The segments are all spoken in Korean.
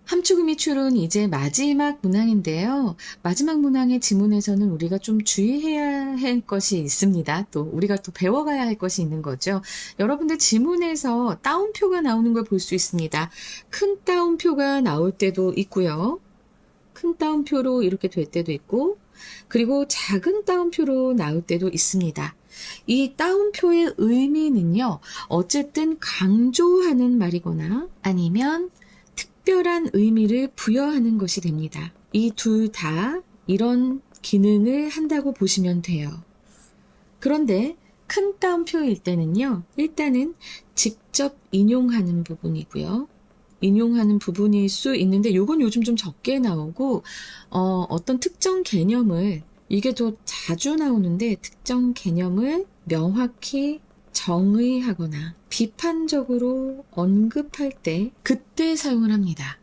함축음이출은 이제 마지막 문항인데요. 마지막 문항의 지문에서는 우리가 좀 주의해야 할 것이 있습니다. 또 우리가 또 배워가야 할 것이 있는 거죠. 여러분들 지문에서 따옴표가 나오는 걸 볼 수 있습니다. 큰 따옴표가 나올 때도 있고요. 큰 따옴표로 이렇게 될 때도 있고, 그리고 작은 따옴표로 나올 때도 있습니다. 이 따옴표의 의미는요, 어쨌든 강조하는 말이거나 아니면 특별한 의미를 부여하는 것이 됩니다. 이 둘 다 이런 기능을 한다고 보시면 돼요. 그런데 큰 따옴표일 때는요, 일단은 직접 인용하는 부분이고요. 인용하는 부분일 수 있는데 요건 요즘 좀 적게 나오고 어떤 특정 개념을, 이게 더 자주 나오는데 특정 개념을 명확히 정의하거나 비판적으로 언급할 때 그때 사용을 합니다.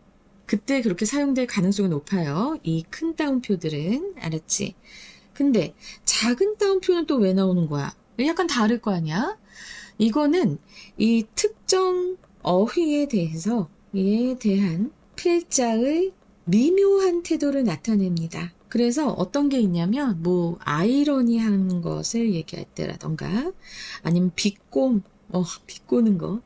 그때 그렇게 사용될 가능성이 높아요. 이 큰 따옴표들은. 알았지? 근데 작은 따옴표는 또 왜 나오는 거야? 약간 다를 거 아니야? 이거는 이 특정 어휘에 대한 필자의 미묘한 태도를 나타냅니다. 그래서 어떤 게 있냐면 아이러니한 것을 얘기할 때라던가 아니면 비꼬는 거,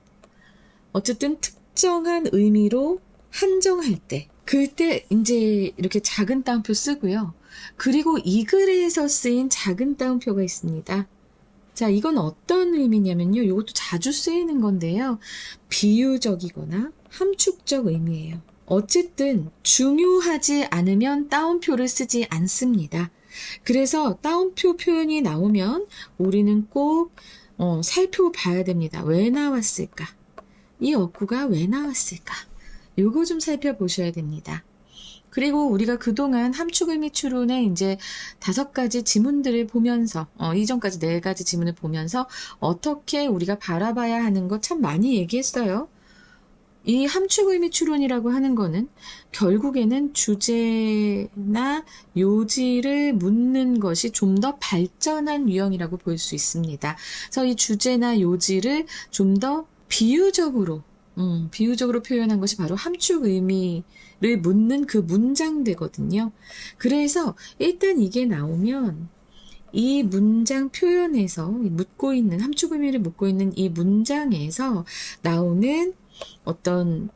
어쨌든 특정한 의미로 한정할 때, 그때 이제 이렇게 작은 따옴표 쓰고요. 그리고 이 글에서 쓰인 작은 따옴표가 있습니다. 자, 이건 어떤 의미냐면요, 이것도 자주 쓰이는 건데요, 비유적이거나 함축적 의미예요. 어쨌든 중요하지 않으면 따옴표를 쓰지 않습니다. 그래서 따옴표 표현이 나오면 우리는 꼭 살펴봐야 됩니다. 왜 나왔을까? 이 어구가 왜 나왔을까? 요거 좀 살펴보셔야 됩니다. 그리고 우리가 그동안 함축의미 추론의 이제 5가지 지문들을 보면서, 이전까지 4가지 지문을 보면서 어떻게 우리가 바라봐야 하는 거 참 많이 얘기했어요. 이 함축의미 추론이라고 하는 거는 결국에는 주제나 요지를 묻는 것이 좀 더 발전한 유형이라고 볼 수 있습니다. 그래서 이 주제나 요지를 좀 더 비유적으로 표현한 것이 바로 함축 의미를 묻는 그 문장되거든요. 그래서 일단 이게 나오면 이 문장 표현에서 함축 의미를 묻고 있는 이 문장에서 나오는 어떤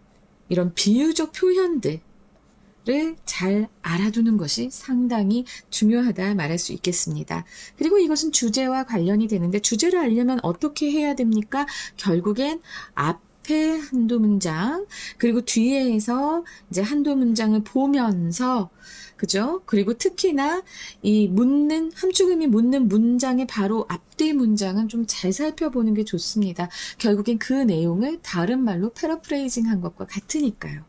이런 비유적 표현들을 잘 알아두는 것이 상당히 중요하다 말할 수 있겠습니다. 그리고 이것은 주제와 관련이 되는데, 주제를 알려면 어떻게 해야 됩니까? 결국엔 앞에 한두 문장, 그리고 뒤에서 이제 한두 문장을 보면서, 그죠? 그리고 특히나 이 함축음이 묻는 문장의 바로 앞뒤 문장은 좀 잘 살펴보는 게 좋습니다. 결국엔 그 내용을 다른 말로 패러프레이징 한 것과 같으니까요.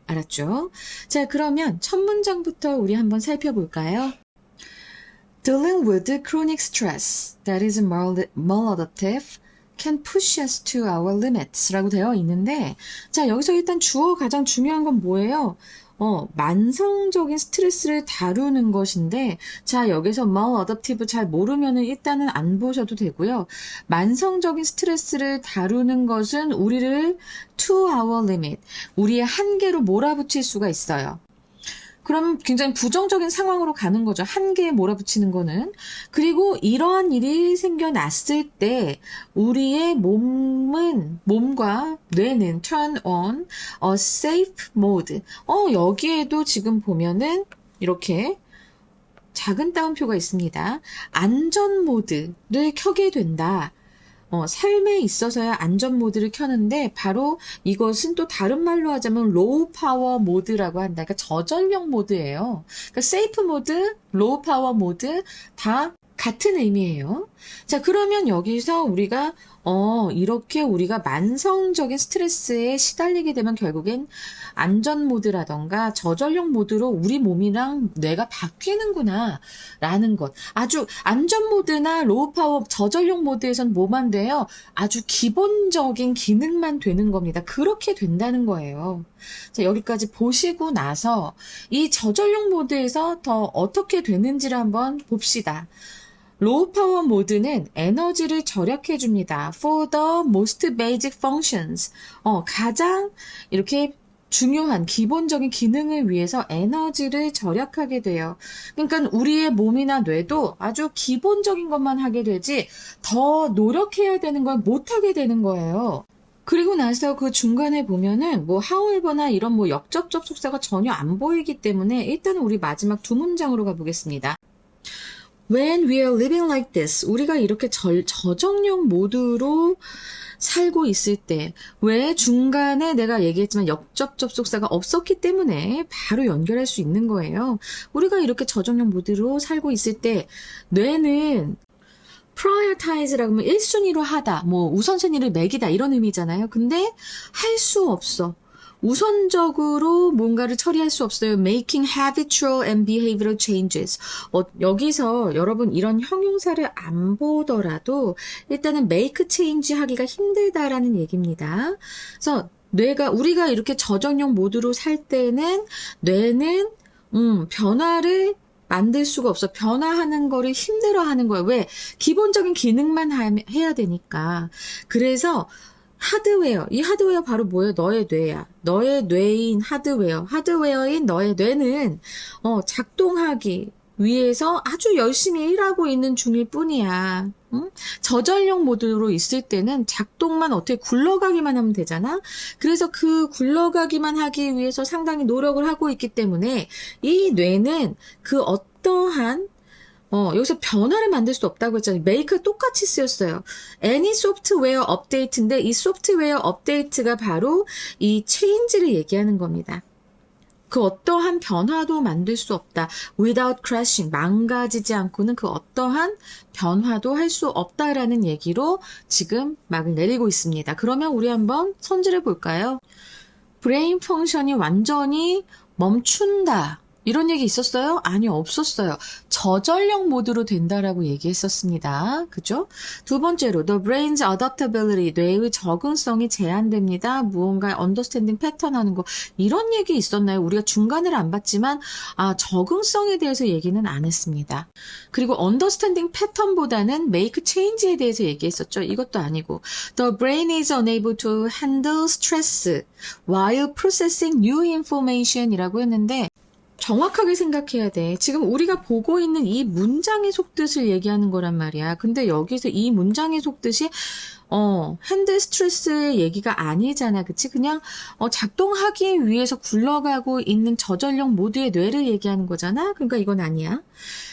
알았죠? 자, 그러면 첫 문장부터 우리 한번 살펴볼까요? Dealing with chronic stress that is maladaptive can push us to our limits 라고 되어 있는데, 자, 여기서 일단 주어 가장 중요한 건 뭐예요? 만성적인 스트레스를 다루는 것인데, 자, 여기서 maladaptive 잘 모르면은 일단은 안 보셔도 되고요. 만성적인 스트레스를 다루는 것은 우리를 to our limit, 우리의 한계로 몰아붙일 수가 있어요. 그럼 굉장히 부정적인 상황으로 가는 거죠. 한계에 몰아붙이는 거는. 그리고 이러한 일이 생겨났을 때 우리의 몸과 뇌는 turn on a safe mode. 여기에도 지금 보면은 이렇게 작은 따옴표가 있습니다. 안전 모드를 켜게 된다. 삶에 있어서야 안전 모드를 켜는데, 바로 이것은 또 다른 말로 하자면 로우 파워 모드라고 한다. 그러니까 저전력 모드예요. 그러니까 세이프 모드, 로우 파워 모드 다 같은 의미예요. 자, 그러면 여기서 우리가 이렇게 우리가 만성적인 스트레스에 시달리게 되면 결국엔 안전 모드라던가 저전력 모드로 우리 몸이랑 뇌가 바뀌는구나 라는 것. 아주 안전 모드나 로우 파워 저전력 모드에선 뭐만 돼요? 아주 기본적인 기능만 되는 겁니다. 그렇게 된다는 거예요. 자, 여기까지 보시고 나서 이 저전력 모드에서 더 어떻게 되는지를 한번 봅시다. 로우 파워 모드는 에너지를 절약해 줍니다. For the most basic functions. 가장 이렇게 중요한 기본적인 기능을 위해서 에너지를 절약하게 돼요. 그러니까 우리의 몸이나 뇌도 아주 기본적인 것만 하게 되지 더 노력해야 되는 걸 못하게 되는 거예요. 그리고 나서 그 중간에 보면은 뭐 however나 이런 뭐 역접접 속사가 전혀 안 보이기 때문에 일단은 우리 마지막 두 문장으로 가보겠습니다. When we are living like this, 우리가 이렇게 저정용 모드로 살고 있을 때, 왜 중간에 내가 얘기했지만 역접접 속사가 없었기 때문에 바로 연결할 수 있는 거예요. 우리가 이렇게 저정용 모드로 살고 있을 때, 뇌는 prioritize라고 하면 1순위로 하다, 뭐 우선순위를 매기다 이런 의미잖아요. 근데 할 수 없어. 우선적으로 뭔가를 처리할 수 없어요. Making habitual and behavioral changes. 여기서 여러분 이런 형용사를 안 보더라도 일단은 make change 하기가 힘들다라는 얘기입니다. 그래서 우리가 이렇게 저정용 모드로 살 때는 뇌는 변화를 만들 수가 없어. 변화하는 거를 힘들어하는 거예요. 왜? 기본적인 기능만 해야 되니까. 그래서 하드웨어, 이 하드웨어 바로 뭐예요? 너의 뇌야. 너의 뇌인 하드웨어인 너의 뇌는 작동하기 위해서 아주 열심히 일하고 있는 중일 뿐이야. 응? 저전력 모드로 있을 때는 작동만 어떻게 굴러가기만 하면 되잖아. 그래서 그 굴러가기만 하기 위해서 상당히 노력을 하고 있기 때문에 이 뇌는 그 어떠한 여기서 변화를 만들 수 없다고 했잖아요. make가 똑같이 쓰였어요. any software update인데 이 software update가 바로 이 change를 얘기하는 겁니다. 그 어떠한 변화도 만들 수 없다. without crashing, 망가지지 않고는 그 어떠한 변화도 할 수 없다라는 얘기로 지금 막을 내리고 있습니다. 그러면 우리 한번 선지를 볼까요? 브레인 펑션이 완전히 멈춘다. 이런 얘기 있었어요? 아니요, 없었어요. 저전력 모드로 된다라고 얘기했었습니다. 그죠? 두 번째로, the brain's adaptability, 뇌의 적응성이 제한됩니다. 무언가 understanding 패턴 하는 거. 이런 얘기 있었나요? 우리가 중간을 안 봤지만, 적응성에 대해서 얘기는 안 했습니다. 그리고 understanding 패턴보다는 make change에 대해서 얘기했었죠. 이것도 아니고, the brain is unable to handle stress while processing new information 이라고 했는데, 정확하게 생각해야 돼. 지금 우리가 보고 있는 이 문장의 속뜻을 얘기하는 거란 말이야. 근데 여기서 이 문장의 속뜻이 핸들 스트레스의 얘기가 아니잖아. 그치? 그냥 작동하기 위해서 굴러가고 있는 저전력 모드의 뇌를 얘기하는 거잖아. 그러니까 이건 아니야.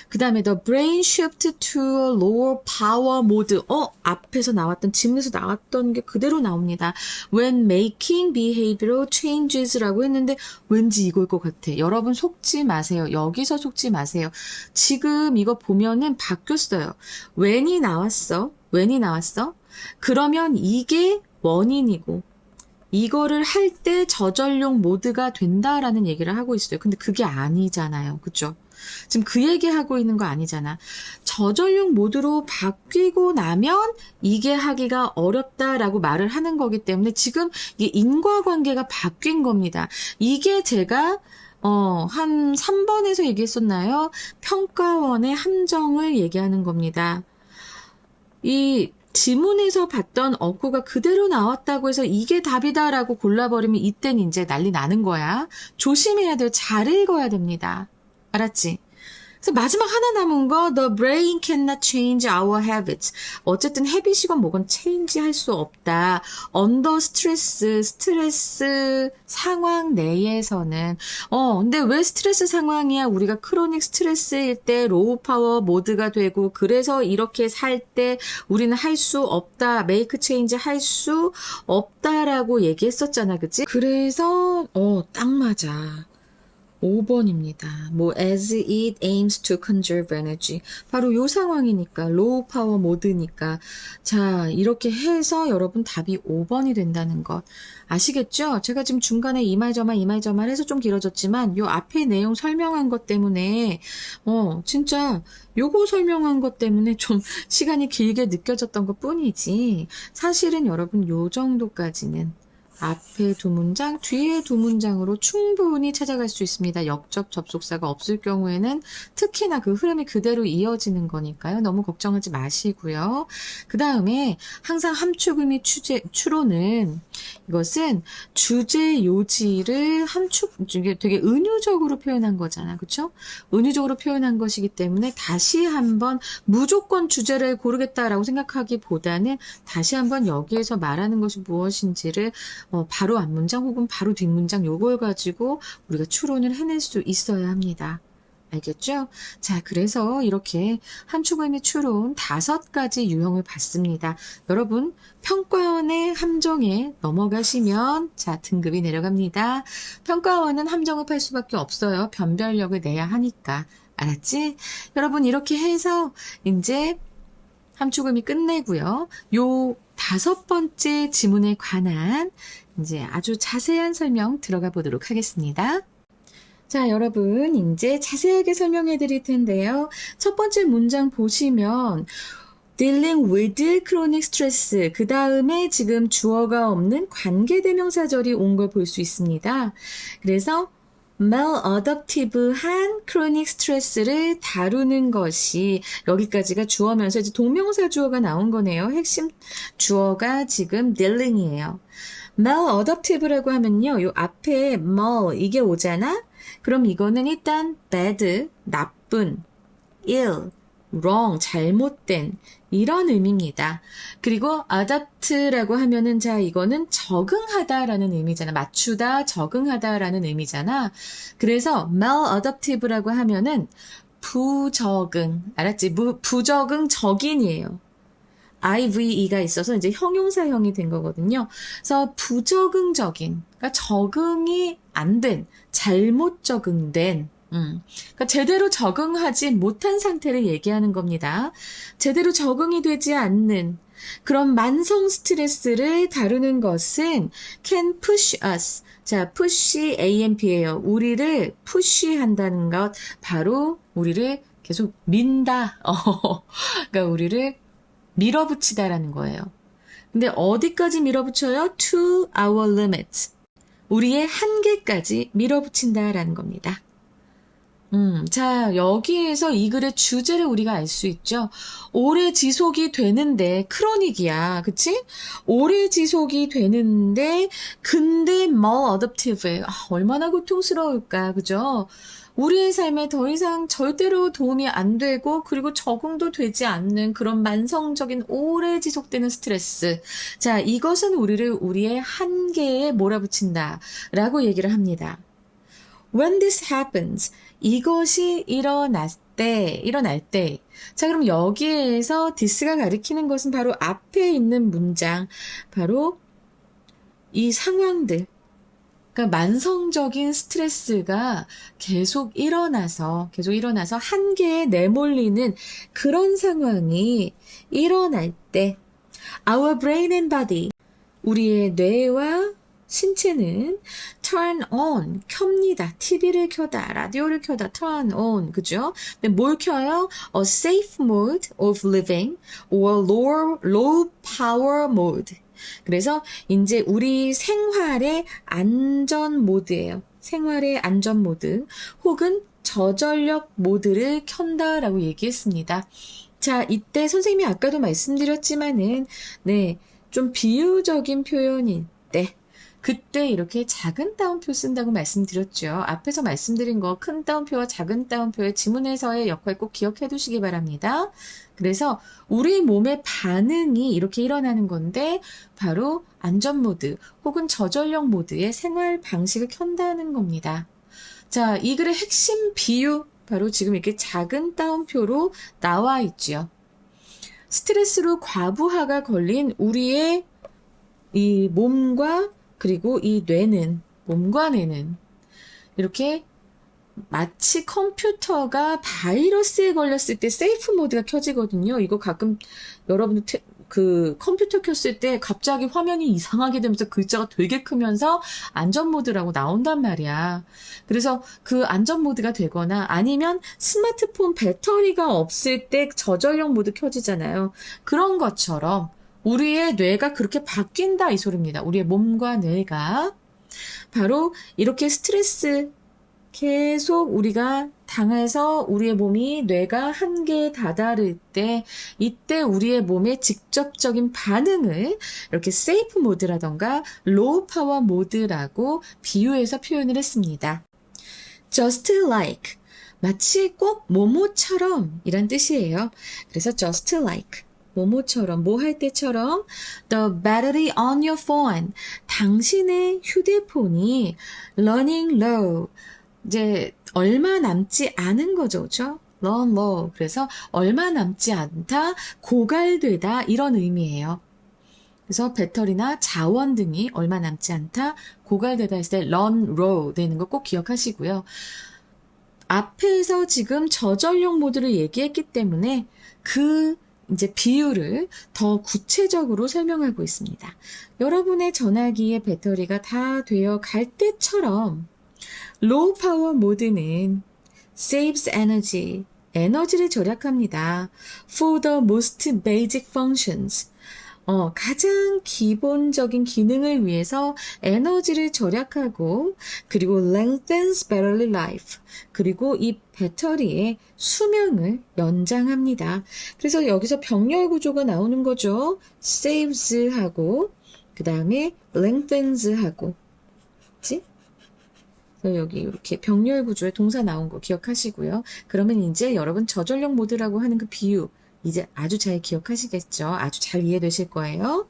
그 다음에 the brain shift to a lower power mode. 앞에서 나왔던, 지문에서 나왔던 게 그대로 나옵니다. When making behavioral changes라고 했는데 왠지 이걸 것 같아. 여러분 속지 마세요. 여기서 속지 마세요. 지금 이거 보면은 바뀌었어요. when이 나왔어. 그러면 이게 원인이고 이거를 할 때 저전력 모드가 된다라는 얘기를 하고 있어요. 근데 그게 아니잖아요. 그죠? 지금 그 얘기하고 있는 거 아니잖아. 저전력 모드로 바뀌고 나면 이게 하기가 어렵다라고 말을 하는 거기 때문에 지금 이게 인과관계가 바뀐 겁니다. 이게 제가 한 3번에서 얘기했었나요? 평가원의 함정을 얘기하는 겁니다. 이 지문에서 봤던 어구가 그대로 나왔다고 해서 이게 답이다라고 골라버리면 이땐 이제 난리 나는 거야. 조심해야 돼요. 잘 읽어야 됩니다. 알았지? 그래서 마지막 하나 남은 거 The brain cannot change our habits. 어쨌든 habit이건 뭐건 change 할 수 없다. Under 스트레스 상황 내에서는 근데 왜 스트레스 상황이야? 우리가 크로닉 스트레스일 때 로우 파워 모드가 되고 그래서 이렇게 살 때 우리는 할 수 없다. make change 할 수 없다라고 얘기했었잖아. 그치? 그래서 딱 맞아. 5번입니다. as it aims to conserve energy. 바로 요 상황이니까, 로우 파워 모드니까. 자, 이렇게 해서 여러분 답이 5번이 된다는 것. 아시겠죠? 제가 지금 중간에 이 말 저 말 해서 좀 길어졌지만, 요 앞에 내용 설명한 것 때문에, 진짜, 요거 설명한 것 때문에 좀 시간이 길게 느껴졌던 것 뿐이지, 사실은 여러분 요 정도까지는 앞에 두 문장, 뒤에 두 문장으로 충분히 찾아갈 수 있습니다. 역접 접속사가 없을 경우에는 특히나 그 흐름이 그대로 이어지는 거니까요. 너무 걱정하지 마시고요. 그 다음에 항상 함축음이 추론은 이것은 주제 요지를 이게 되게 은유적으로 표현한 거잖아. 그쵸? 은유적으로 표현한 것이기 때문에 다시 한번 무조건 주제를 고르겠다라고 생각하기보다는 다시 한번 여기에서 말하는 것이 무엇인지를 바로 앞문장 혹은 바로 뒷문장 요걸 가지고 우리가 추론을 해낼 수 있어야 합니다. 알겠죠? 자, 그래서 이렇게 함축음의 추론 5가지 유형을 봤습니다. 여러분, 평가원의 함정에 넘어가시면 자, 등급이 내려갑니다. 평가원은 함정을 할 수밖에 없어요. 변별력을 내야 하니까. 알았지? 여러분, 이렇게 해서 이제 함축음이 끝내고요. 요 5번째 지문에 관한 이제 아주 자세한 설명 들어가 보도록 하겠습니다. 자, 여러분, 이제 자세하게 설명해 드릴 텐데요. 첫 번째 문장 보시면 dealing with chronic stress, 그 다음에 지금 주어가 없는 관계대명사절이 온 걸 볼 수 있습니다. 그래서 maladaptive한 chronic stress를 다루는 것이 여기까지가 주어면서 이제 동명사 주어가 나온 거네요. 핵심 주어가 지금 dealing이에요. maladaptive라고 하면요. 요 앞에 mal 이게 오잖아? 그럼 이거는 일단 bad, 나쁜, ill, wrong, 잘못된 이런 의미입니다. 그리고 adapt라고 하면은 자 이거는 적응하다라는 의미잖아. 맞추다, 적응하다라는 의미잖아. 그래서 maladaptive라고 하면은 부적응, 알았지? 부적응 적인이에요. IVE가 있어서 이제 형용사형이 된 거거든요. 그래서 부적응적인, 그러니까 적응이 안 된, 잘못 적응된, 그러니까 제대로 적응하지 못한 상태를 얘기하는 겁니다. 제대로 적응이 되지 않는 그런 만성 스트레스를 다루는 것은 can push us. 자, push AMP예요. 우리를 푸시한다는 것, 바로 우리를 계속 민다. 그러니까 우리를 밀어붙이다라는 거예요. 근데 어디까지 밀어붙여요? To our limits. 우리의 한계까지 밀어붙인다라는 겁니다. 자, 여기에서 이 글의 주제를 우리가 알 수 있죠. 오래 지속이 되는데, 크로닉이야. 그치? 오래 지속이 되는데, 근데 maladaptive. 얼마나 고통스러울까. 그죠? 우리의 삶에 더 이상 절대로 도움이 안 되고, 그리고 적응도 되지 않는 그런 만성적인 오래 지속되는 스트레스. 자, 이것은 우리를 우리의 한계에 몰아붙인다. 라고 얘기를 합니다. When this happens, 이것이 일어날 때. 자, 그럼 여기에서 this가 가리키는 것은 바로 앞에 있는 문장, 바로 이 상황들. 그러니까 만성적인 스트레스가 계속 일어나서 한계에 내몰리는 그런 상황이 일어날 때, our brain and body, 우리의 뇌와 신체는 turn on, 켭니다. TV를 켜다, 라디오를 켜다, turn on, 그죠? 근데 뭘 켜요? A safe mode of living or low power mode. 그래서 이제 우리 생활의 안전 모드예요. 생활의 안전 모드 혹은 저전력 모드를 켠다라고 얘기했습니다. 자, 이때 선생님이 아까도 말씀드렸지만은 좀 비유적인 표현일 때 그때 이렇게 작은 따옴표 쓴다고 말씀드렸죠. 앞에서 말씀드린 거 큰 따옴표와 작은 따옴표의 지문에서의 역할 꼭 기억해 두시기 바랍니다. 그래서 우리 몸의 반응이 이렇게 일어나는 건데 바로 안전 모드 혹은 저전력 모드의 생활 방식을 켠다는 겁니다. 자, 이 글의 핵심 비유 바로 지금 이렇게 작은 따옴표로 나와 있죠. 스트레스로 과부하가 걸린 우리의 이 몸과 그리고 이 몸과 뇌는 이렇게 마치 컴퓨터가 바이러스에 걸렸을 때 세이프 모드가 켜지거든요. 이거 가끔 여러분들 그 컴퓨터 켰을 때 갑자기 화면이 이상하게 되면서 글자가 되게 크면서 안전 모드라고 나온단 말이야. 그래서 그 안전 모드가 되거나 아니면 스마트폰 배터리가 없을 때 저전력 모드 켜지잖아요. 그런 것처럼 우리의 뇌가 그렇게 바뀐다 이 소리입니다. 우리의 몸과 뇌가 바로 이렇게 스트레스 계속 우리가 당해서 우리의 몸이 뇌가 한계에 다다를 때 이때 우리의 몸의 직접적인 반응을 이렇게 세이프 모드라던가 로우 파워 모드라고 비유해서 표현을 했습니다. Just like 마치 꼭 뭐뭐처럼 이란 뜻이에요. 그래서 just like 뭐뭐처럼 뭐 할 때처럼 the battery on your phone 당신의 휴대폰이 running low 이제 얼마 남지 않은 거죠. 그렇죠? run low. 그래서 얼마 남지 않다, 고갈되다 이런 의미예요. 그래서 배터리나 자원 등이 얼마 남지 않다, 고갈되다 했을 때 run low 되는 거 꼭 기억하시고요. 앞에서 지금 저전력 모드를 얘기했기 때문에 그 이제 비율을 더 구체적으로 설명하고 있습니다. 여러분의 전화기의 배터리가 다 되어 갈 때처럼 로우 파워 모드는 saves energy, 에너지를 절약합니다. For the most basic functions, 가장 기본적인 기능을 위해서 에너지를 절약하고 그리고 lengthens battery life, 그리고 이 배터리의 수명을 연장합니다. 그래서 여기서 병렬 구조가 나오는 거죠. saves 하고 그 다음에 lengthens 하고 그치? 여기 이렇게 병렬 구조의 동사 나온 거 기억하시고요. 그러면 이제 여러분 저전력 모드라고 하는 그 비유 이제 아주 잘 기억하시겠죠? 아주 잘 이해되실 거예요.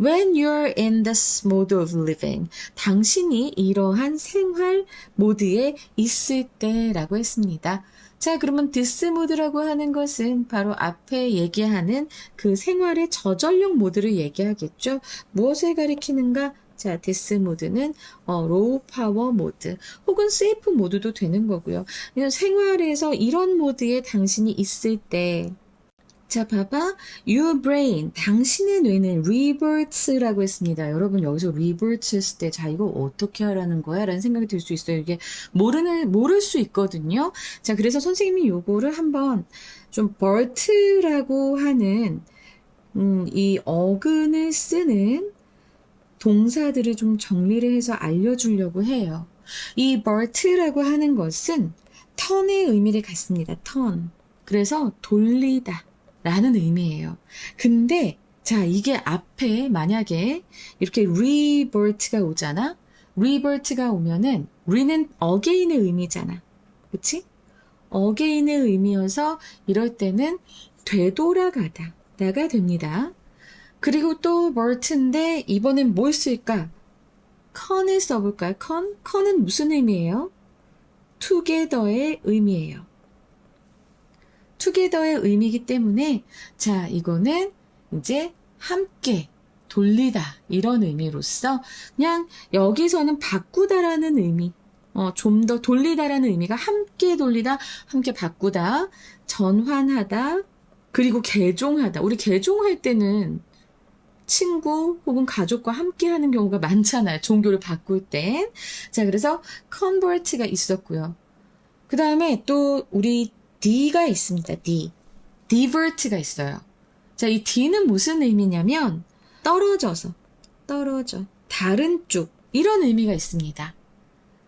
When you're in this mode of living, 당신이 이러한 생활 모드에 있을 때라고 했습니다. 자, 그러면 this 모드라고 하는 것은 바로 앞에 얘기하는 그 생활의 저전력 모드를 얘기하겠죠? 무엇을 가리키는가? 자, this 모드는 로우 파워 모드 혹은 세이프 모드도 되는 거고요. 생활에서 이런 모드에 당신이 있을 때 자, 봐봐. Your brain, 당신의 뇌는 reverts라고 했습니다. 여러분 여기서 reverts 했을 때 자, 이거 어떻게 하라는 거야? 라는 생각이 들 수 있어요. 이게 모를 수 있거든요. 자, 그래서 선생님이 요거를 한번 좀 vert라고 하는 이 어근을 쓰는 동사들을 좀 정리를 해서 알려주려고 해요. 이 vert라고 하는 것은 턴의 의미를 갖습니다. 턴. 그래서 돌리다 라는 의미예요. 근데 자, 이게 앞에 만약에 이렇게 revert가 오잖아. revert가 오면은 re는 again의 의미잖아. 그치? again의 의미여서 이럴 때는 되돌아가다 라가 됩니다. 그리고 또 vert인데 이번엔 뭘 쓸까? con을 써볼까요? con은 무슨 의미예요? together의 의미예요. together의 의미이기 때문에 자, 이거는 이제 함께 돌리다 이런 의미로서 그냥 여기서는 바꾸다라는 의미 좀 더 돌리다라는 의미가 함께 돌리다, 함께 바꾸다, 전환하다, 그리고 개종하다. 우리 개종할 때는 친구 혹은 가족과 함께 하는 경우가 많잖아요. 종교를 바꿀 땐. 자, 그래서 convert가 있었고요. 그 다음에 또 우리 D가 있습니다. divert가 있어요. 자, 이 D는 무슨 의미냐면 떨어져, 다른 쪽 이런 의미가 있습니다.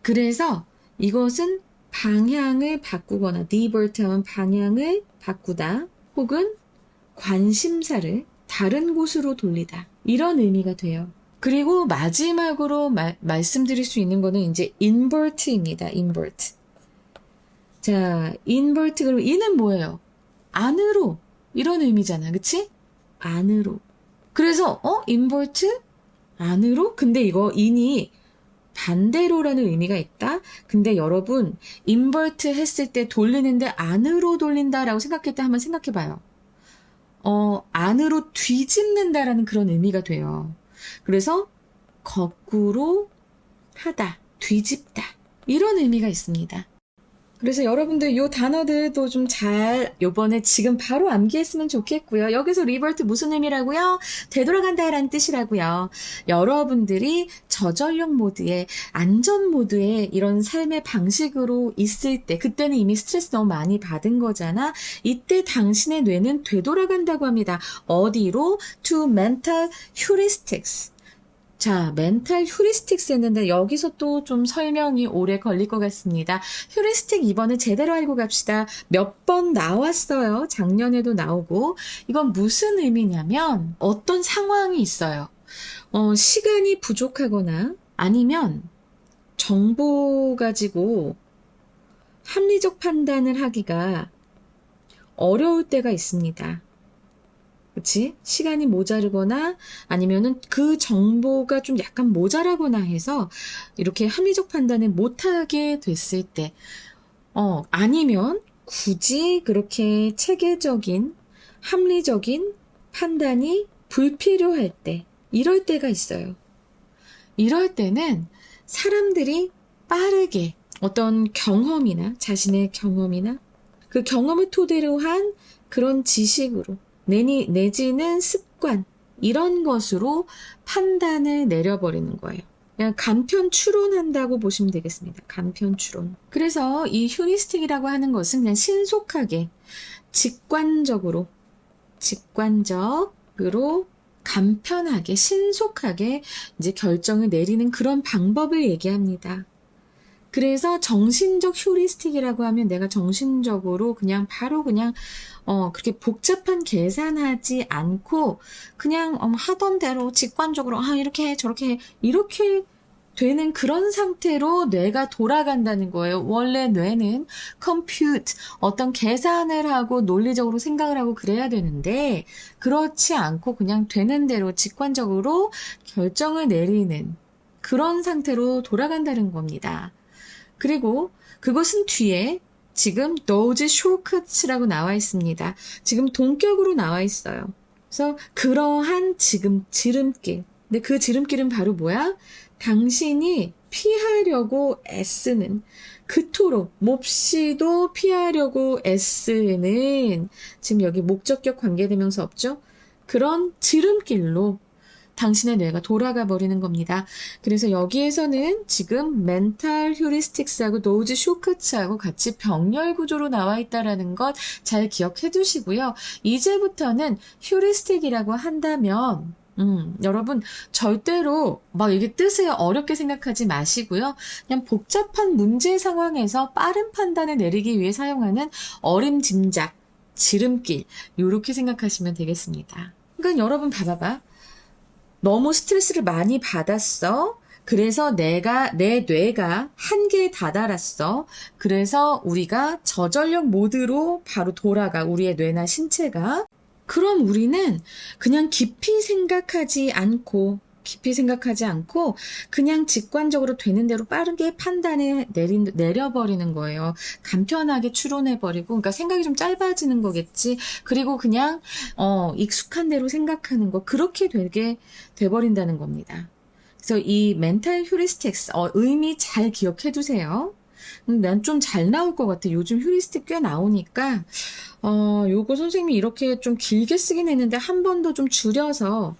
그래서 이것은 방향을 바꾸거나 divert 하면 방향을 바꾸다 혹은 관심사를 다른 곳으로 돌리다 이런 의미가 돼요. 그리고 마지막으로 말씀드릴 수 있는 거는 이제 invert입니다. invert. 자, invert 그러면 이는 뭐예요? 안으로 이런 의미잖아. 그치? 안으로. 그래서 invert? 안으로? 근데 이거 in이 반대로라는 의미가 있다. 근데 여러분 invert 했을 때 돌리는데 안으로 돌린다라고 생각할 때 한번 생각해 봐요. 안으로 뒤집는다라는 그런 의미가 돼요. 그래서 거꾸로 하다, 뒤집다 이런 의미가 있습니다. 그래서 여러분들 요 단어들도 좀 잘 요번에 지금 바로 암기했으면 좋겠고요. 여기서 리버트 무슨 의미라고요? 되돌아간다라는 뜻이라고요. 여러분들이 저전력 모드에 안전 모드에 이런 삶의 방식으로 있을 때 그때는 이미 스트레스 너무 많이 받은 거잖아. 이때 당신의 뇌는 되돌아간다고 합니다. 어디로? To mental heuristics. 자, 멘탈 휴리스틱스 했는데 여기서 또 좀 설명이 오래 걸릴 것 같습니다. 휴리스틱 이번에 제대로 알고 갑시다. 몇 번 나왔어요. 작년에도 나오고. 이건 무슨 의미냐면 어떤 상황이 있어요. 시간이 부족하거나 아니면 정보 가지고 합리적 판단을 하기가 어려울 때가 있습니다. 그치? 시간이 모자르거나 아니면은 그 정보가 좀 약간 모자라거나 해서 이렇게 합리적 판단을 못하게 됐을 때, 아니면 굳이 그렇게 체계적인, 합리적인 판단이 불필요할 때, 이럴 때가 있어요. 이럴 때는 사람들이 빠르게 어떤 경험이나 자신의 경험이나 그 경험을 토대로 한 그런 지식으로 내지는 습관 이런 것으로 판단을 내려버리는 거예요. 그냥 간편 추론한다고 보시면 되겠습니다. 간편 추론. 그래서 이 휴리스틱이라고 하는 것은 그냥 신속하게 직관적으로 간편하게 신속하게 이제 결정을 내리는 그런 방법을 얘기합니다. 그래서 정신적 휴리스틱이라고 하면 내가 정신적으로 그냥 바로 그냥 그렇게 복잡한 계산하지 않고 그냥 하던 대로 직관적으로 이렇게 해 저렇게 해 이렇게 되는 그런 상태로 뇌가 돌아간다는 거예요. 원래 뇌는 compute 어떤 계산을 하고 논리적으로 생각을 하고 그래야 되는데 그렇지 않고 그냥 되는 대로 직관적으로 결정을 내리는 그런 상태로 돌아간다는 겁니다. 그리고 그것은 뒤에 지금 those shortcuts라고 나와 있습니다. 지금 동격으로 나와 있어요. 그래서 그러한 지금 지름길. 근데 그 지름길은 바로 뭐야? 당신이 피하려고 애쓰는 그토록 몹시도 피하려고 애쓰는 지금 여기 목적격 관계대명사 없죠? 그런 지름길로 당신의 뇌가 돌아가 버리는 겁니다. 그래서 여기에서는 지금 멘탈 휴리스틱스하고 노즈 쇼크츠하고 같이 병렬 구조로 나와 있다라는 것 잘 기억해 두시고요. 이제부터는 휴리스틱이라고 한다면 여러분 절대로 막 이게 뜻을 어렵게 생각하지 마시고요. 그냥 복잡한 문제 상황에서 빠른 판단을 내리기 위해 사용하는 어림짐작, 지름길 이렇게 생각하시면 되겠습니다. 그러니까 여러분 봐봐봐. 너무 스트레스를 많이 받았어. 그래서 내 뇌가 한계에 다다랐어. 그래서 우리가 저전력 모드로 바로 돌아가. 우리의 뇌나 신체가. 그럼 우리는 그냥 깊이 생각하지 않고 그냥 직관적으로 되는 대로 빠르게 판단을 내려버리는 거예요. 간편하게 추론해버리고, 그러니까 생각이 좀 짧아지는 거겠지. 그리고 그냥 익숙한 대로 생각하는 거 그렇게 되게 돼버린다는 겁니다. 그래서 이 멘탈 휴리스틱스 의미 잘 기억해 두세요. 난 좀 잘 나올 것 같아. 요즘 휴리스틱 꽤 나오니까 요거 선생님이 이렇게 좀 길게 쓰긴 했는데 한 번 더 좀 줄여서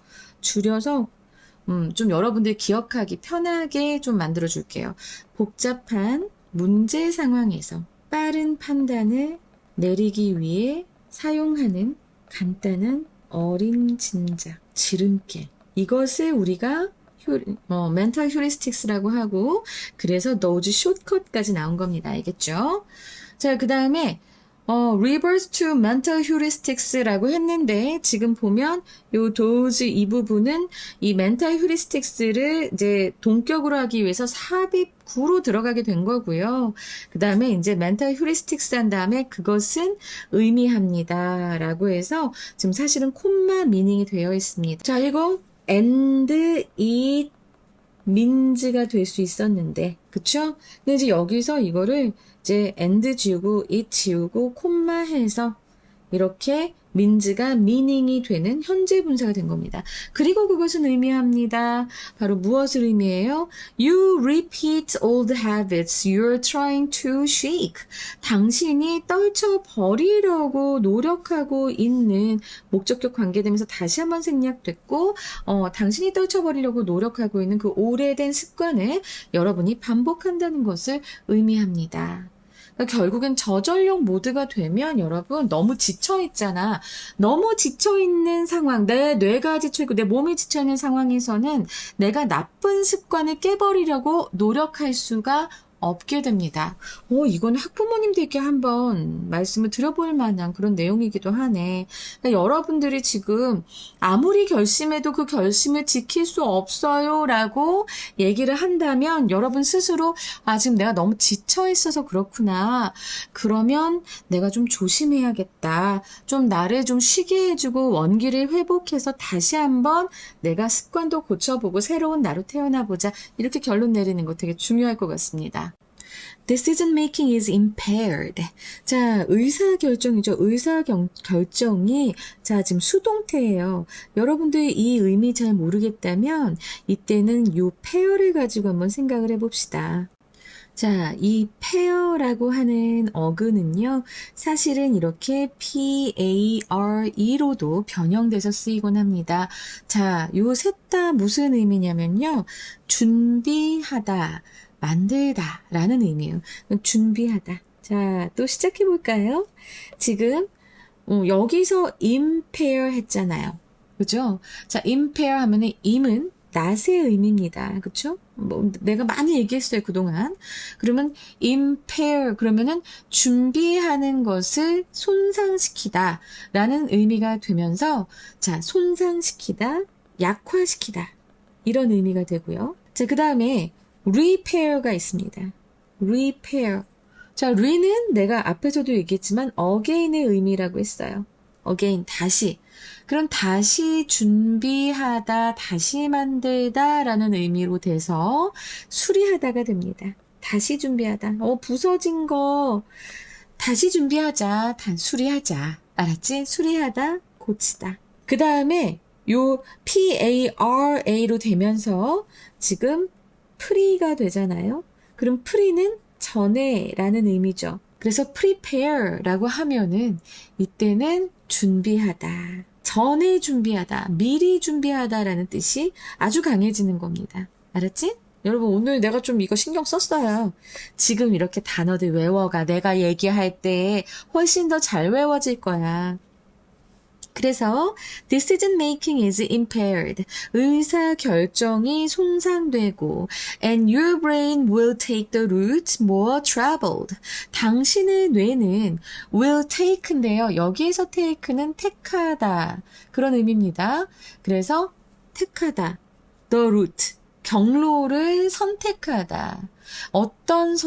좀 여러분들 기억하기 편하게 좀 만들어 줄게요. 복잡한 문제 상황에서 빠른 판단을 내리기 위해 사용하는 간단한 어림짐작, 지름길. 이것을 우리가 멘탈 휴리스틱스라고 하고 그래서 those shortcut까지 나온 겁니다. 알겠죠? 자, 그 다음에 reverse to mental heuristics라고 했는데 지금 보면 요 those 이 부분은 이 mental heuristic스를 이제 동격으로 하기 위해서 삽입 구로 들어가게 된 거고요. 그 다음에 이제 mental heuristics 한 다음에 그것은 의미합니다. 라고 해서 지금 사실은 콤마 미닝이 되어 있습니다. 자, 이거 and it means가 될 수 있었는데, 그쵸? 근데 이제 여기서 이거를 이제 and 지우고 it 지우고 콤마 해서 이렇게 means가 meaning이 되는 현재 분사가 된 겁니다. 그리고 그것은 의미합니다. 바로 무엇을 의미해요? You repeat old habits you're trying to shake. 당신이 떨쳐버리려고 노력하고 있는 목적격 관계되면서 다시 한번 생략됐고 당신이 떨쳐버리려고 노력하고 있는 그 오래된 습관을 여러분이 반복한다는 것을 의미합니다. 그러니까 결국엔 저전력 모드가 되면 여러분 너무 지쳐있잖아. 너무 지쳐있는 상황, 내 뇌가 지쳐있고 내 몸이 지쳐있는 상황에서는 내가 나쁜 습관을 깨버리려고 노력할 수가 없게 됩니다. 이건 학부모님들께 한번 말씀을 드려볼 만한 그런 내용이기도 하네. 그러니까 여러분들이 지금 아무리 결심해도 그 결심을 지킬 수 없어요 라고 얘기를 한다면 여러분 스스로 지금 내가 너무 지쳐 있어서 그렇구나. 그러면 내가 좀 조심해야겠다. 좀 나를 좀 쉬게 해주고 원기를 회복해서 다시 한번 내가 습관도 고쳐보고 새로운 나로 태어나보자. 이렇게 결론 내리는 거 되게 중요할 것 같습니다. Decision making is impaired. 자, 의사결정이죠. 의사결정이 자, 지금 수동태예요. 여러분들 이 의미 잘 모르겠다면 이때는 이 paire를 가지고 한번 생각을 해봅시다. 자, 이 paire라고 하는 어근은요, 사실은 이렇게 pare로도 변형돼서 쓰이곤 합니다. 자, 요 셋 다 무슨 의미냐면요, 준비하다, 만들다 라는 의미예요. 준비하다. 자, 또 시작해 볼까요? 지금 여기서 impair 했잖아요. 그죠? 자, impair 하면은 im은 낫의 의미입니다. 그쵸? 내가 많이 얘기했어요, 그동안. 그러면 impair 그러면은 준비하는 것을 손상시키다 라는 의미가 되면서 자, 손상시키다, 약화시키다 이런 의미가 되고요. 자, 그 다음에 repair가 있습니다. repair. 자, re는 내가 앞에서도 얘기했지만 again의 의미라고 했어요. again, 다시. 그럼 다시 준비하다, 다시 만들다 라는 의미로 돼서 수리하다가 됩니다. 다시 준비하다. 부서진 거 다시 준비하자, 수리하자. 알았지? 수리하다, 고치다. 그 다음에 요 PARA로 되면서 지금 pre가 되잖아요. 그럼 pre는 전에라는 의미죠. 그래서 prepare라고 하면은 이때는 준비하다, 전에 준비하다, 미리 준비하다라는 뜻이 아주 강해지는 겁니다. 알았지? 여러분 오늘 내가 좀 이거 신경 썼어요. 지금 이렇게 단어들 외워가. 내가 얘기할 때 훨씬 더 잘 외워질 거야. 그래서 decision making is impaired. 의사 결정이 손상되고 and your brain will take the route more traveled. 당신의 뇌는 will take인데요. 여기에서 take는 택하다 그런 의미입니다. 그래서 택하다, the route, 경로를 선택하다. 어떤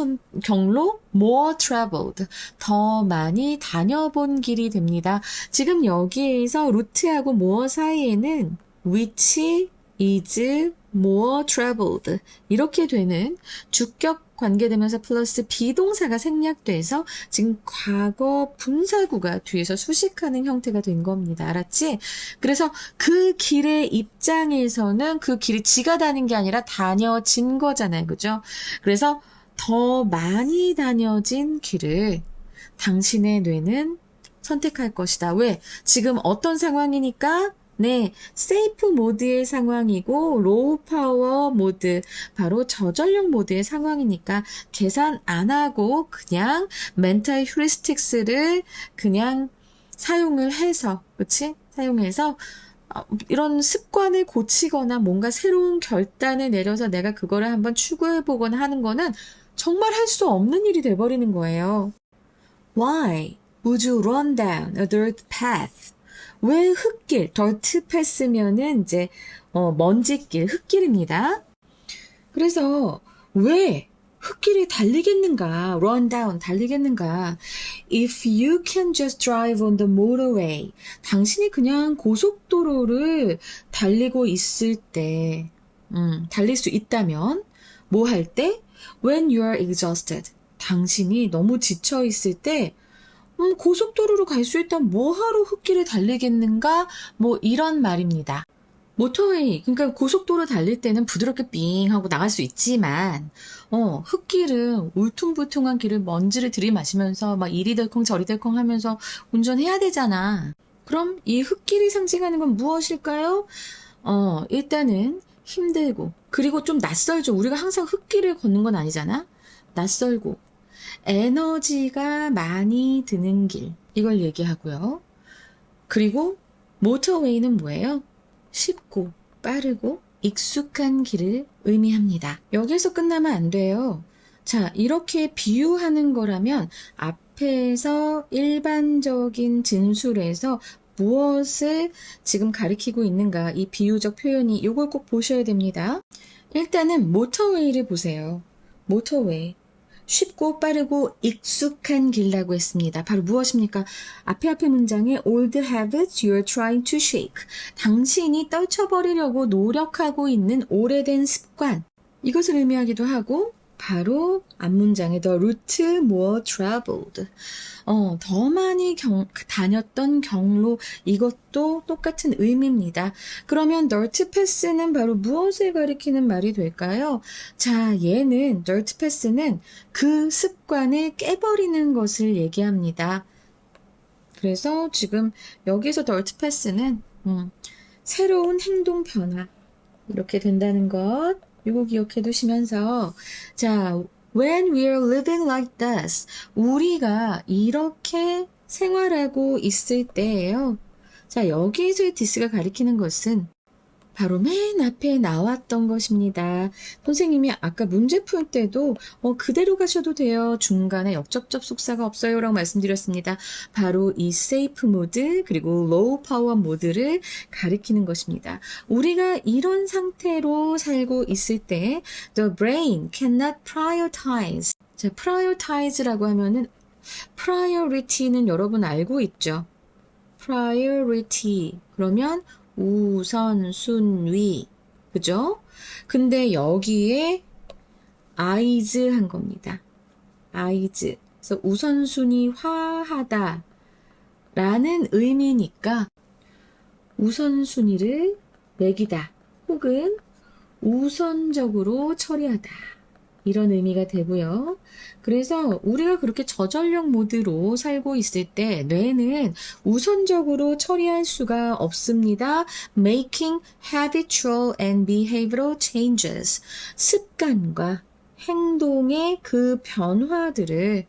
경로? more traveled. 더 많이 다녀본 길이 됩니다. 지금 여기에서 루트하고 more 사이에는 which is more traveled 이렇게 되는 주격 관계되면서 플러스 비동사가 생략돼서 지금 과거 분사구가 뒤에서 수식하는 형태가 된 겁니다. 알았지? 그래서 그 길의 입장에서는 그 길이 지가 다닌 게 아니라 다녀진 거잖아요. 그죠? 그래서 더 많이 다녀진 길을 당신의 뇌는 선택할 것이다. 왜? 지금 어떤 상황이니까? 네, 세이프 모드의 상황이고 로우 파워 모드, 바로 저전력 모드의 상황이니까 계산 안 하고 그냥 멘탈 휴리스틱스를 그냥 사용을 해서, 그치? 사용해서 이런 습관을 고치거나 뭔가 새로운 결단을 내려서 내가 그거를 한번 추구해보거나 하는 거는 정말 할 수 없는 일이 돼버리는 거예요. Why would you run down a dirt path? 왜 흙길, dirt path면은 이제 먼지길, 흙길입니다. 그래서 왜 흙길에 달리겠는가, run down, 달리겠는가. If you can just drive on the motorway. 당신이 그냥 고속도로를 달리고 있을 때, 달릴 수 있다면, 뭐 할 때? When you are exhausted. 당신이 너무 지쳐 있을 때, 고속도로로 갈 수 있다면 뭐하러 흙길을 달리겠는가? 뭐 이런 말입니다. 모터웨이, 그러니까 고속도로 달릴 때는 부드럽게 삥 하고 나갈 수 있지만, 흙길은 울퉁불퉁한 길을 먼지를 들이마시면서 막 이리 덜컹 저리 덜컹 하면서 운전해야 되잖아. 그럼 이 흙길이 상징하는 건 무엇일까요? 일단은 힘들고, 그리고 좀 낯설죠. 우리가 항상 흙길을 걷는 건 아니잖아. 낯설고, 에너지가 많이 드는 길. 이걸 얘기하고요. 그리고 모터웨이는 뭐예요? 쉽고 빠르고 익숙한 길을 의미합니다. 여기서 끝나면 안 돼요. 자, 이렇게 비유하는 거라면 앞에서 일반적인 진술에서 무엇을 지금 가리키고 있는가, 이 비유적 표현이 이걸 꼭 보셔야 됩니다. 일단은 모터웨이를 보세요. 모터웨이. 쉽고 빠르고 익숙한 길이라고 했습니다. 바로 무엇입니까? 앞에 문장에 old habits you're trying to shake. 당신이 떨쳐버리려고 노력하고 있는 오래된 습관. 이것을 의미하기도 하고, 바로 앞문장에 the route more traveled. 더 많이 다녔던 경로, 이것도 똑같은 의미입니다. 그러면 dirt pass는 바로 무엇을 가리키는 말이 될까요? 자, 얘는 dirt pass는 그 습관을 깨버리는 것을 얘기합니다. 그래서 지금 여기서 dirt pass는 새로운 행동 변화, 이렇게 된다는 것, 이거 기억해 두시면서, 자, when we're living like this, 우리가 이렇게 생활하고 있을 때예요. 자, 여기서의 this가 가리키는 것은 바로 맨 앞에 나왔던 것입니다. 선생님이 아까 문제 풀 때도 그대로 가셔도 돼요. 중간에 역접접 속사가 없어요 라고 말씀드렸습니다. 바로 이 safe 모드 그리고 low power 모드를 가리키는 것입니다. 우리가 이런 상태로 살고 있을 때 the brain cannot prioritize. 자, prioritize라고 하면은 priority는 여러분 알고 있죠? priority 그러면 우선순위, 그죠? 근데 여기에 eyes 한 겁니다. eyes. 그래서 우선순위화하다 라는 의미니까 우선순위를 매기다 혹은 우선적으로 처리하다, 이런 의미가 되고요. 그래서 우리가 그렇게 저전력 모드로 살고 있을 때 뇌는 우선적으로 처리할 수가 없습니다. Making habitual and behavioral changes. 습관과 행동의 그 변화들을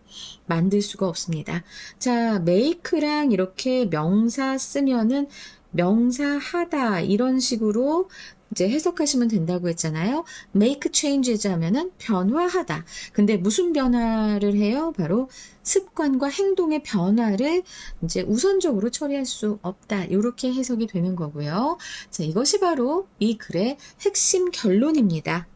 만들 수가 없습니다. 자, make랑 이렇게 명사 쓰면은 명사하다 이런 식으로 이제 해석하시면 된다고 했잖아요. make changes 하면은 변화하다. 근데 무슨 변화를 해요? 바로 습관과 행동의 변화를 이제 우선적으로 처리할 수 없다. 이렇게 해석이 되는 거고요. 자, 이것이 바로 이 글의 핵심 결론입니다.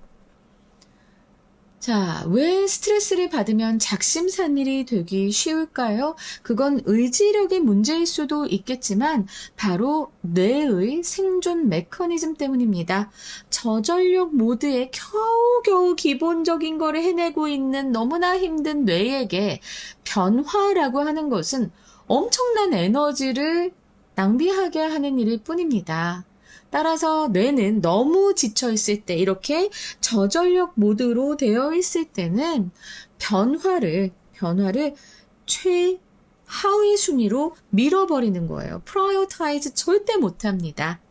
자, 왜 스트레스를 받으면 작심삼일이 되기 쉬울까요? 그건 의지력의 문제일 수도 있겠지만 바로 뇌의 생존 메커니즘 때문입니다. 저전력 모드에 겨우겨우 기본적인 거를 해내고 있는 너무나 힘든 뇌에게 변화라고 하는 것은 엄청난 에너지를 낭비하게 하는 일일 뿐입니다. 따라서 뇌는 너무 지쳐있을 때, 이렇게 저전력 모드로 되어 있을 때는 변화를 최하위 순위로 밀어버리는 거예요. prioritize 절대 못합니다.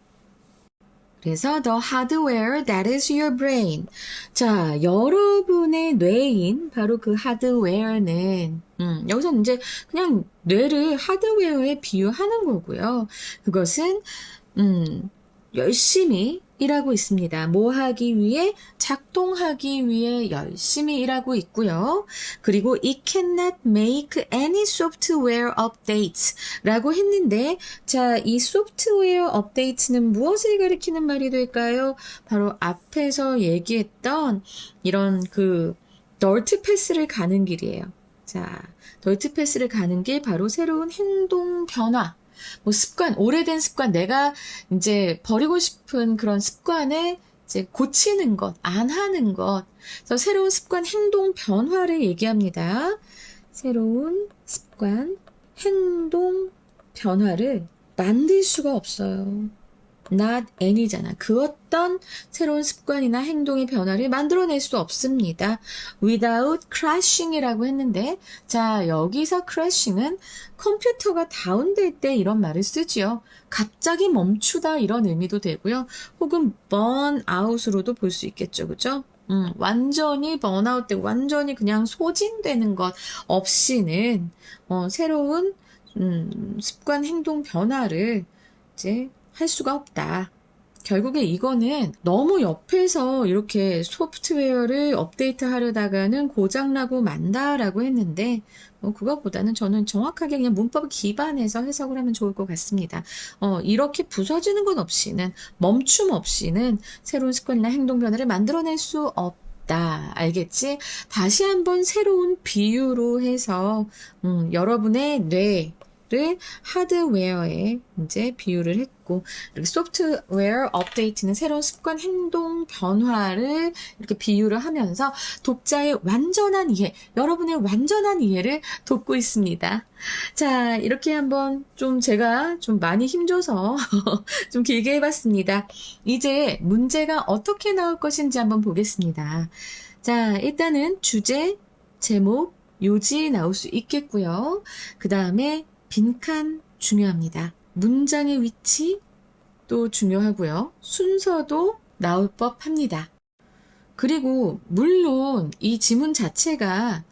그래서 the hardware that is your brain. 자, 여러분의 뇌인 바로 그 하드웨어는 여기서 이제 그냥 뇌를 하드웨어에 비유하는 거고요. 그것은 열심히 일하고 있습니다. 뭐 하기 위해? 작동하기 위해 열심히 일하고 있고요. 그리고 it cannot make any software updates 라고 했는데, 자, 이 software updates는 무엇을 가리키는 말이 될까요? 바로 앞에서 얘기했던 이런 그 덜트 패스를 가는 길이에요. 자, 덜트 패스를 가는 길, 바로 새로운 행동 변화. 뭐 습관, 오래된 습관, 내가 이제 버리고 싶은 그런 습관을 이제 고치는 것, 안 하는 것. 그래서 새로운 습관, 행동 변화를 얘기합니다. 새로운 습관, 행동 변화를 만들 수가 없어요. not any잖아. 그 어떤 새로운 습관이나 행동의 변화를 만들어낼 수 없습니다. without crashing이라고 했는데, 자, 여기서 crashing은 컴퓨터가 다운될 때 이런 말을 쓰지요. 갑자기 멈추다 이런 의미도 되고요. 혹은 burn out으로도 볼 수 있겠죠. 그죠? 완전히 번아웃 되고 완전히 그냥 소진되는 것 없이는 새로운 습관 행동 변화를 이제 할 수가 없다. 결국에 이거는 너무 옆에서 이렇게 소프트웨어를 업데이트 하려다가는 고장나고 만다라고 했는데, 그것보다는 저는 정확하게 그냥 문법을 기반해서 해석을 하면 좋을 것 같습니다. 이렇게 부서지는 것 없이는, 멈춤 없이는 새로운 습관이나 행동 변화를 만들어낼 수 없다. 알겠지? 다시 한번 새로운 비유로 해서, 여러분의 뇌를 하드웨어에 이제 비유를 했고, 이렇게 소프트웨어 업데이트는 새로운 습관 행동 변화를 이렇게 비유를 하면서 독자의 완전한 이해, 여러분의 완전한 이해를 돕고 있습니다. 자, 이렇게 한번 좀 제가 좀 많이 힘줘서 좀 길게 해봤습니다. 이제 문제가 어떻게 나올 것인지 한번 보겠습니다. 자, 일단은 주제, 제목, 요지 나올 수 있겠고요. 그 다음에 빈칸 중요합니다. 문장의 위치 또 중요하고요. 순서도 나올 법합니다. 그리고 물론 이 지문 자체가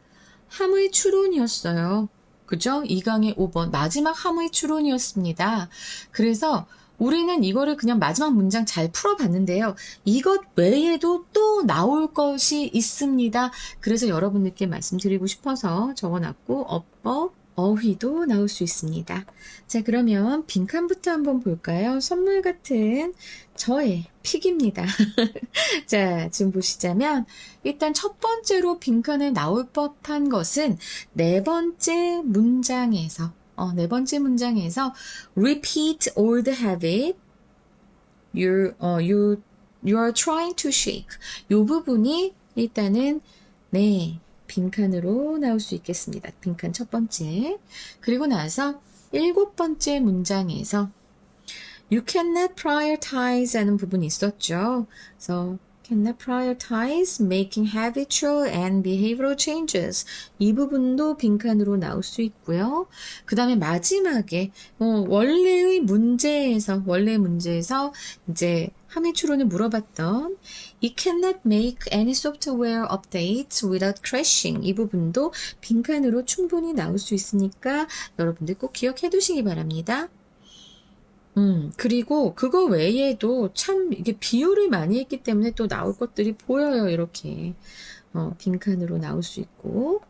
함의 추론이었어요. 그죠? 2강의 5번 마지막 함의 추론이었습니다. 그래서 우리는 이거를 그냥 마지막 문장 잘 풀어봤는데요. 이것 외에도 또 나올 것이 있습니다. 그래서 여러분들께 말씀드리고 싶어서 적어놨고, 어법, 어휘도 나올 수 있습니다. 자, 그러면 빈칸부터 한번 볼까요? 선물 같은 저의 픽입니다. 자, 지금 보시자면 일단 첫 번째로 빈칸에 나올 법한 것은 네 번째 문장에서 repeat old habit you are trying to shake. 이 부분이 일단은 빈칸으로 나올 수 있겠습니다. 빈칸 첫 번째. 그리고 나서 일곱 번째 문장에서 you cannot prioritize 하는 부분이 있었죠. 그래서 cannot prioritize making habitual and behavioral changes. 이 부분도 빈칸으로 나올 수 있고요. 그 다음에 마지막에 원래 문제에서 이제 함의 추론을 물어봤던 It cannot make any software updates without crashing. 이 부분도 빈칸으로 충분히 나올 수 있으니까 여러분들 꼭 기억해 두시기 바랍니다. 그리고 그거 외에도 참 이게 비유를 많이 했기 때문에 또 나올 것들이 보여요. 이렇게 빈칸으로 나올 수 있고,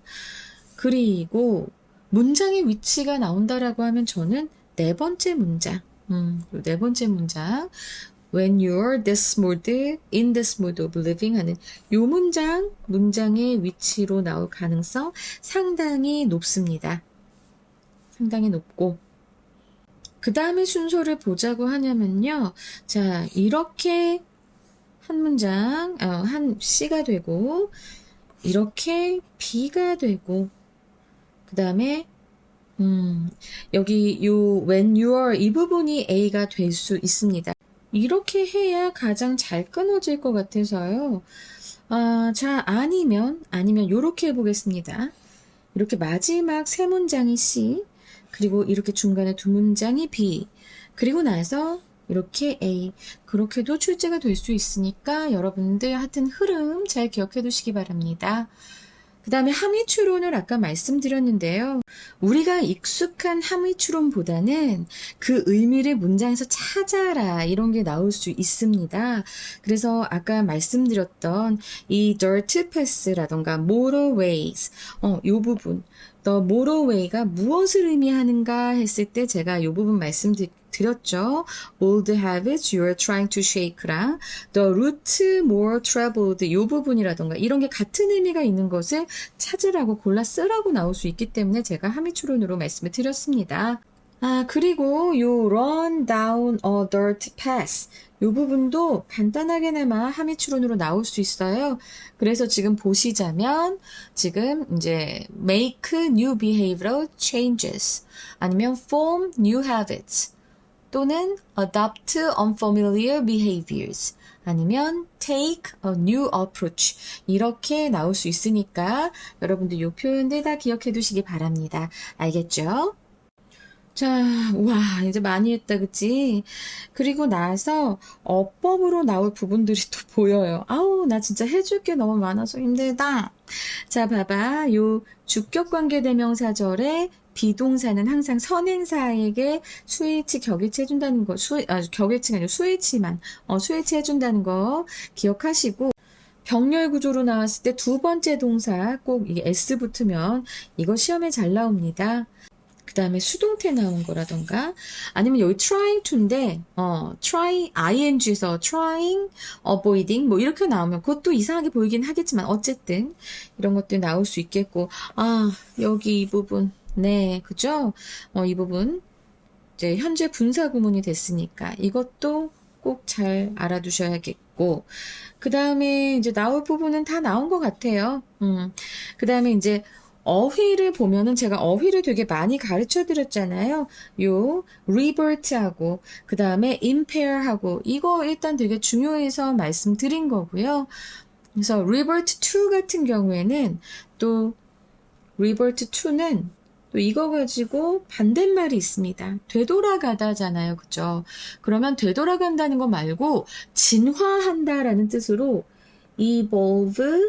그리고 문장의 위치가 나온다라고 하면 저는 네 번째 문장 When you're this mood, in this mood of living 하는 요 문장의 위치로 나올 가능성 상당히 높습니다. 상당히 높고, 그 다음에 순서를 보자고 하냐면요. 자, 이렇게 한 문장, 한 C가 되고, 이렇게 B가 되고, 그 다음에, 여기 when you are 이 부분이 A가 될 수 있습니다. 이렇게 해야 가장 잘 끊어질 것 같아서요. 자, 아니면 요렇게 해보겠습니다. 이렇게 마지막 세 문장이 C, 그리고 이렇게 중간에 두 문장이 B, 그리고 나서 이렇게 A. 그렇게도 출제가 될 수 있으니까 여러분들 하여튼 흐름 잘 기억해 두시기 바랍니다. 그 다음에 함의 추론을 아까 말씀드렸는데요. 우리가 익숙한 함의 추론보다는 그 의미를 문장에서 찾아라 이런 게 나올 수 있습니다. 그래서 아까 말씀드렸던 이 dirt pass라던가 motorways 이 부분 The motorway가 무엇을 의미하는가 했을 때 제가 이 부분 말씀드렸죠. Old habits you are trying to shake랑 The route more traveled 이 부분이라던가 이런 게 같은 의미가 있는 것을 찾으라고 골라 쓰라고 나올 수 있기 때문에 제가 함의 추론으로 말씀을 드렸습니다. 그리고 요 run down a dirt path. 요 부분도 간단하게나마 함의추론으로 나올 수 있어요. 그래서 지금 보시자면 지금 이제 make new behavioral changes 아니면 form new habits 또는 adopt unfamiliar behaviors 아니면 take a new approach 이렇게 나올 수 있으니까 여러분들 요 표현들 다 기억해 두시기 바랍니다. 알겠죠? 자, 와, 이제 많이 했다, 그치? 그리고 나서 어법으로 나올 부분들이 또 보여요. 아우, 나 진짜 해줄 게 너무 많아서 힘들다. 자, 봐봐. 요 주격관계대명사절에 비동사는 항상 선행사에게 수일치, 격일치 해준다는 거, 격일치가 아니고 수일치만, 수일치 해준다는 거 기억하시고, 병렬 구조로 나왔을 때 두 번째 동사 꼭 이게 S 붙으면 이거 시험에 잘 나옵니다. 그 다음에 수동태 나온 거라던가 아니면 여기 trying to인데 try ing에서 trying, avoiding 뭐 이렇게 나오면 그것도 이상하게 보이긴 하겠지만 어쨌든 이런 것들 나올 수 있겠고 여기 이 부분 네 그죠? 이 부분 이제 현재 분사 구문이 됐으니까 이것도 꼭 잘 알아두셔야겠고 그 다음에 이제 나올 부분은 다 나온 것 같아요. 그 다음에 이제 어휘를 보면은 제가 어휘를 되게 많이 가르쳐 드렸잖아요. 요 revert하고 그 다음에 impair하고 이거 일단 되게 중요해서 말씀드린 거고요. 그래서 revert to 같은 경우에는 또 revert to는 또 이거 가지고 반대말이 있습니다. 되돌아가다잖아요. 그죠? 그러면 되돌아간다는 거 말고 진화한다라는 뜻으로 evolve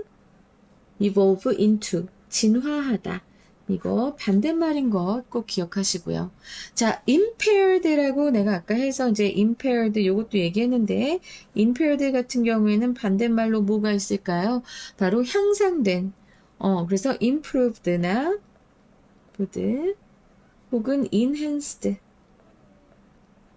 into 진화하다. 이거 반대말인 것 꼭 기억하시고요. 자, impaired라고 내가 아까 해서 이제 impaired 요것도 얘기했는데 impaired 같은 경우에는 반대말로 뭐가 있을까요? 바로 향상된. 그래서 improved나 혹은 enhanced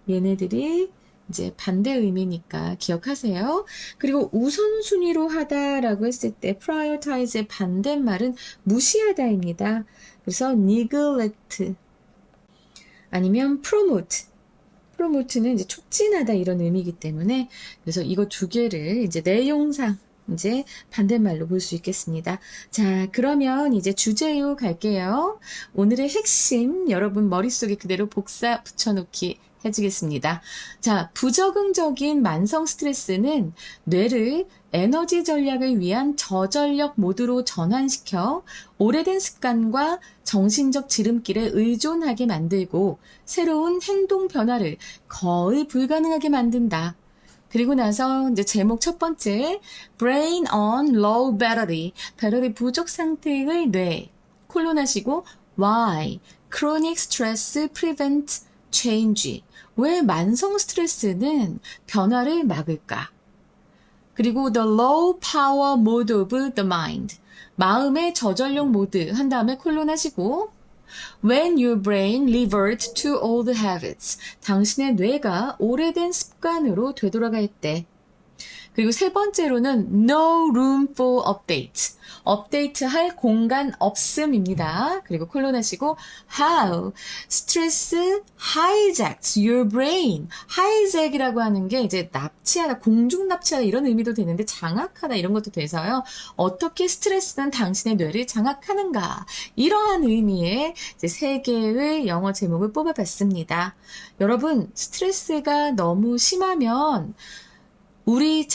얘네들이 이제 반대 의미니까 기억하세요. 그리고 우선순위로 하다라고 했을 때 prioritize의 반대말은 무시하다입니다. 그래서 neglect 아니면 promote는 이제 촉진하다 이런 의미이기 때문에 그래서 이거 두 개를 이제 내용상 이제 반대말로 볼 수 있겠습니다. 자, 그러면 이제 주제요 갈게요. 오늘의 핵심 여러분 머릿속에 그대로 복사 붙여놓기 해주겠습니다. 자, 부적응적인 만성 스트레스는 뇌를 에너지 전략을 위한 저전력 모드로 전환시켜 오래된 습관과 정신적 지름길에 의존하게 만들고 새로운 행동 변화를 거의 불가능하게 만든다. 그리고 나서 이제 제목 첫 번째, brain on low battery, 배터리 부족 상태의 뇌, 콜론하시고 why, chronic stress prevent change, 왜 만성 스트레스는 변화를 막을까? 그리고 the low power mode of the mind, 마음의 저전력 모드 한 다음에 콜론하시고 when your brain revert to old habits, 당신의 뇌가 오래된 습관으로 되돌아갈 때. 그리고 세 번째로는 no room for update, 업데이트할 공간 없음입니다. 그리고 콜론하시고 how stress hijacks your brain, hijack이라고 하는 게 이제 납치하다, 공중 납치하다 이런 의미도 되는데 장악하다 이런 것도 돼서요. 어떻게 스트레스는 당신의 뇌를 장악하는가 이러한 의미의 이제 세 개의 영어 제목을 뽑아봤습니다. 여러분 스트레스가 너무 심하면 우리의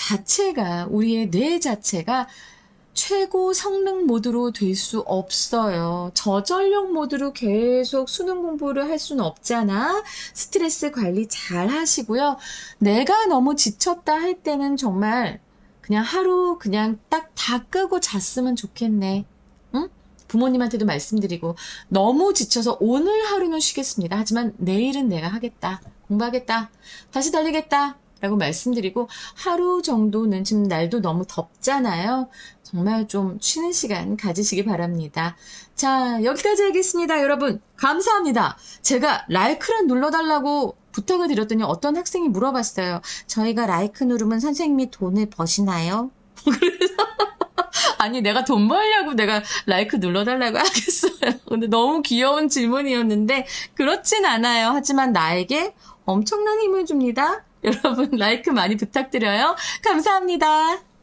뇌 자체가 최고 성능 모드로 될 수 없어요. 저전력 모드로 계속 수능 공부를 할 수는 없잖아. 스트레스 관리 잘 하시고요. 내가 너무 지쳤다 할 때는 정말 그냥 하루 그냥 딱 다 끄고 잤으면 좋겠네. 응? 부모님한테도 말씀드리고 너무 지쳐서 오늘 하루는 쉬겠습니다. 하지만 내일은 내가 하겠다. 공부하겠다. 다시 달리겠다. 라고 말씀드리고 하루 정도는 지금 날도 너무 덥잖아요. 정말 좀 쉬는 시간 가지시기 바랍니다. 자, 여기까지 하겠습니다. 여러분 감사합니다. 제가 라이크를 눌러달라고 부탁을 드렸더니 어떤 학생이 물어봤어요. 저희가 라이크 누르면 선생님이 돈을 버시나요? 그래서 아니, 내가 돈 벌려고 내가 라이크 눌러달라고 하겠어요. 근데 너무 귀여운 질문이었는데, 그렇진 않아요. 하지만 나에게 엄청난 힘을 줍니다. 여러분, 라이크 많이 부탁드려요. 감사합니다.